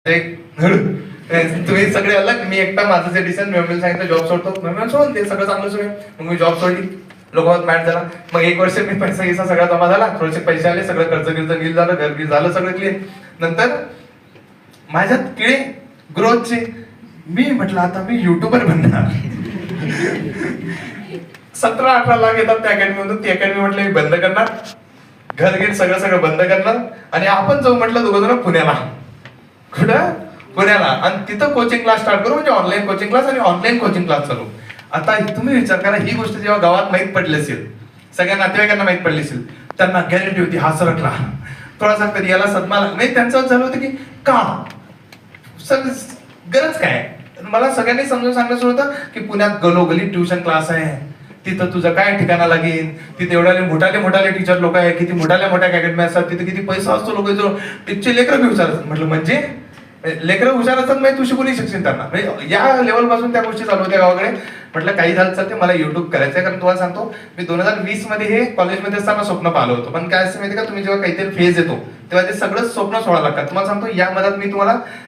तुम्ही सगळे अलग, मी एकटा माझं जे डिसिजन मी सांगितलं जॉब सोडतो, मी सोडून ते सगळं चांगलं सोडून मग मी जॉब सोडली. लोकांत मॅच झाला. मग 1 वर्ष मी पैसा गिसा सगळा जमा झाला, थोडेसे पैसे आले, सगळं कर्ज गिर्ज नील झालं, घर बीर झालं सगळं क्लिअर. नंतर माझ्यात किळे ग्रोथचे. मी म्हटलं आता मी युट्यूबर बनणार. 17-18 लाख येतात त्या अकॅडमी मधून. ती अकॅडमी म्हटलं मी बंद करणार, घर गिर सगळं सगळं बंद करणार आणि आपण जाऊ म्हटलं दोघं जण पुण्याला. कुठं? पुण्याला. आणि तिथं कोचिंग क्लास स्टार्ट करू, म्हणजे ऑनलाईन कोचिंग क्लास आणि ऑनलाईन कोचिंग क्लास चालू. आता तुम्ही विचार करा, ही गोष्ट जेव्हा गावात माहीत पडली असेल, सगळ्या नातेवाईकांना माहीत पडली असेल, त्यांना गॅरंटी होती हा सरकला, थोडासा कधी याला सदमा नाही. त्यांचं झालं होतं की का गरज काय. मला सगळ्यांनी समजून सांगणं सुरू होतं की पुण्यात गलोगली ट्युशन क्लास आहे, तिथं तुझं काय ठिकाणा लागेल, तिथे एवढ्याले मोठाले टीचर लोक आहे, किती मोठ्या अकॅडमी असतात, तिथे किती पैसा असतो लोक, तिथचे लेकरं बी हुशार असतात. म्हटलं म्हणजे लेकरं हुशार असतात म्हणजे तू शिकू नाही शकशील त्यांना. म्हणजे या लेवल पासून त्या गोष्टी चालू होत्या गावाकडे. म्हटलं काही झालं चालते, मला युट्यूब करायचंय. कारण तुम्हाला सांगतो, मी 2020 मध्ये हे कॉलेजमध्ये असताना स्वप्न पाहिलं होतं. पण काय असं माहिती का, तुम्ही जेव्हा काहीतरी फेज येतो तेव्हा ते सगळं स्वप्न सोडायला लागतात. तुम्हाला सांगतो, या मधात मी तुम्हाला